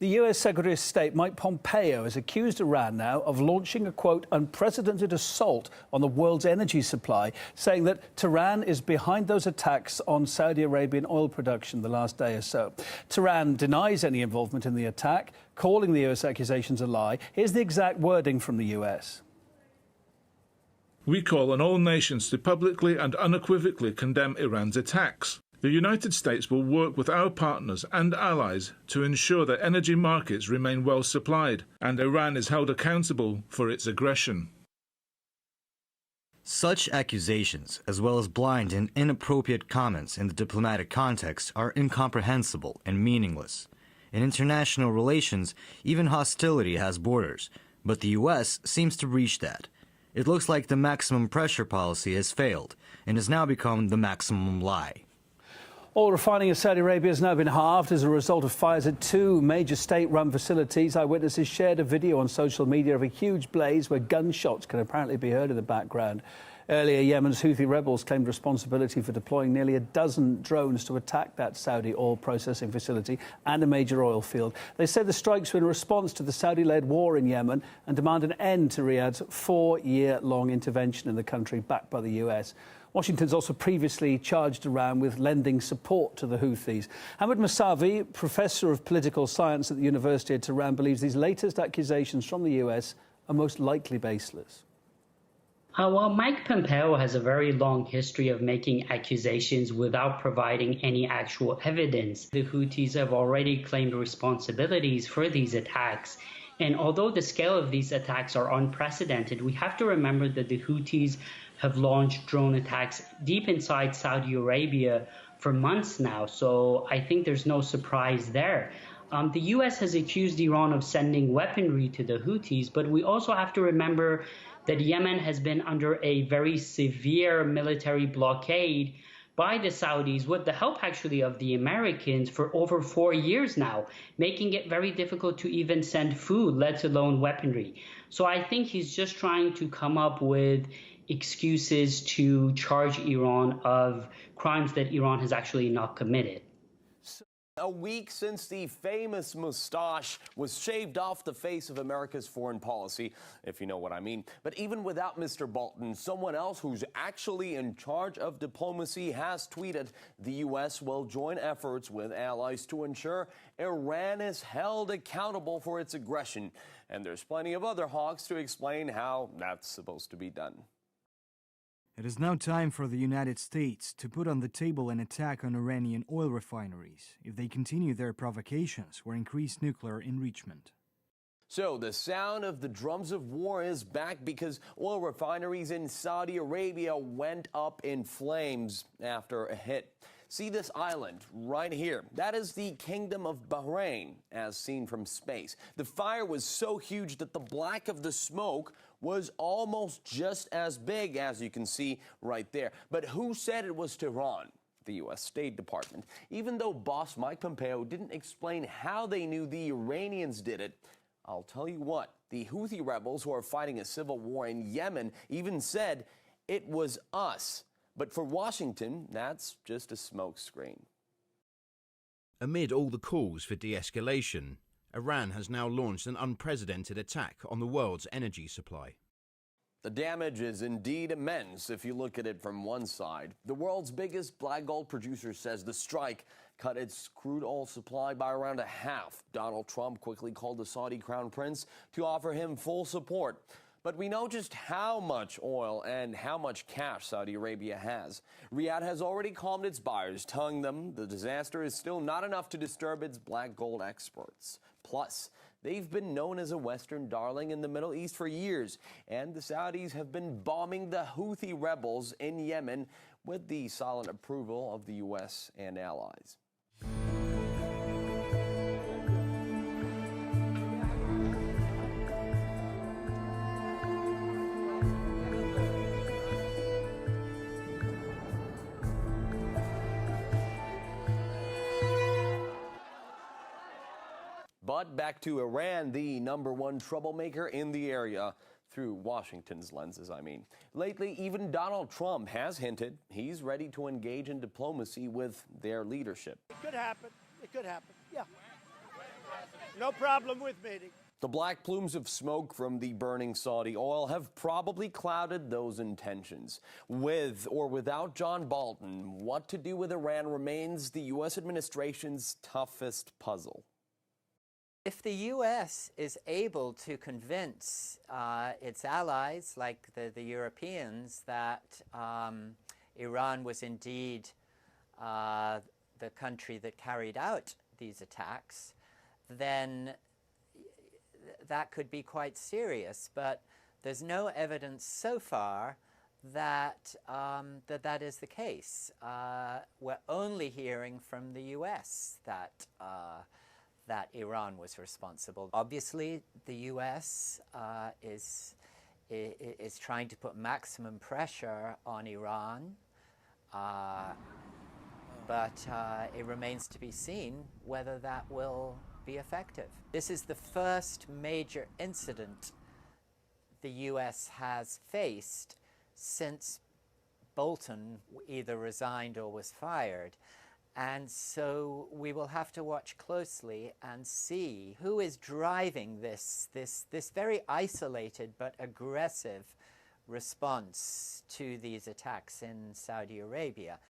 The US Secretary of State Mike Pompeo has accused Iran now of launching a, quote, unprecedented assault on the world's energy supply, saying that Tehran is behind those attacks on Saudi Arabian oil production the last day or so. Tehran denies any involvement in the attack, calling the US accusations a lie. Here's the exact wording from the US. We call on all nations to publicly and unequivocally condemn Iran's attacks. The United States will work with our partners and allies to ensure that energy markets remain well supplied and Iran is held accountable for its aggression. Such accusations, as well as blind and inappropriate comments in the diplomatic context, are incomprehensible and meaningless. In international relations, even hostility has borders, but the U.S. seems to reach that. It looks like the maximum pressure policy has failed and has now become the maximum lie. Oil refining in Saudi Arabia has now been halved as a result of fires at two major state-run facilities. Eyewitnesses shared a video on social media of a huge blaze where gunshots can apparently be heard in the background. Earlier, Yemen's Houthi rebels claimed responsibility for deploying nearly a dozen drones to attack that Saudi oil processing facility and a major oil field. They said the strikes were in response to the Saudi-led war in Yemen and demand an end to Riyadh's 4-year-long intervention in the country backed by the US. Washington's also previously charged Iran with lending support to the Houthis. Hamid Mousavi, professor of political science at the University of Tehran, believes these latest accusations from the US are most likely baseless. Well, Mike Pompeo has a very long history of making accusations without providing any actual evidence. The Houthis have already claimed responsibilities for these attacks. And although the scale of these attacks are unprecedented, we have to remember that the Houthis have launched drone attacks deep inside Saudi Arabia for months now. So I think there's no surprise there. The U.S. has accused Iran of sending weaponry to the Houthis, but we also have to remember that Yemen has been under a very severe military blockade by the Saudis, with the help actually of the Americans, for over 4 years now, making it very difficult to even send food, let alone weaponry. So I think he's just trying to come up with excuses to charge Iran of crimes that Iran has actually not committed. A week since the famous mustache was shaved off the face of America's foreign policy, if you know what I mean. But even without Mr. Bolton, someone else who's actually in charge of diplomacy has tweeted the U.S. will join efforts with allies to ensure Iran is held accountable for its aggression. And there's plenty of other hawks to explain how that's supposed to be done. It is now time for the United States to put on the table an attack on Iranian oil refineries if they continue their provocations or increase nuclear enrichment. So the sound of the drums of war is back because oil refineries in Saudi Arabia went up in flames after a hit. See this island right here? That is the Kingdom of Bahrain, as seen from space. The fire was so huge that the black of the smoke was almost just as big, as you can see right there. But who said it was Tehran? The U.S. State Department. Even though boss Mike Pompeo didn't explain how they knew the Iranians did it, I'll tell you what, the Houthi rebels who are fighting a civil war in Yemen even said it was us. But for Washington, that's just a smokescreen. Amid all the calls for de-escalation, Iran has now launched an unprecedented attack on the world's energy supply. The damage is indeed immense if you look at it from one side. The world's biggest black gold producer says the strike cut its crude oil supply by around a half. Donald Trump quickly called the Saudi crown prince to offer him full support. But we know just how much oil and how much cash Saudi Arabia has. Riyadh has already calmed its buyers, telling them the disaster is still not enough to disturb its black gold exports. Plus, they've been known as a Western darling in the Middle East for years, and the Saudis have been bombing the Houthi rebels in Yemen with the silent approval of the U.S. and allies. But back to Iran, the #1 troublemaker in the area, through Washington's lenses, I mean. Lately, even Donald Trump has hinted he's ready to engage in diplomacy with their leadership. It could happen. It could happen. Yeah. No problem with meeting. The black plumes of smoke from the burning Saudi oil have probably clouded those intentions. With or without John Bolton, what to do with Iran remains the U.S. administration's toughest puzzle. If the U.S. is able to convince its allies, like the Europeans, that Iran was indeed the country that carried out these attacks, then that could be quite serious. But there's no evidence so far that that is the case. We're only hearing from the U.S. that Iran was responsible. Obviously, the U.S. is trying to put maximum pressure on Iran, but it remains to be seen whether that will be effective. This is the first major incident the U.S. has faced since Bolton either resigned or was fired. And so we will have to watch closely and see who is driving this very isolated but aggressive response to these attacks in Saudi Arabia.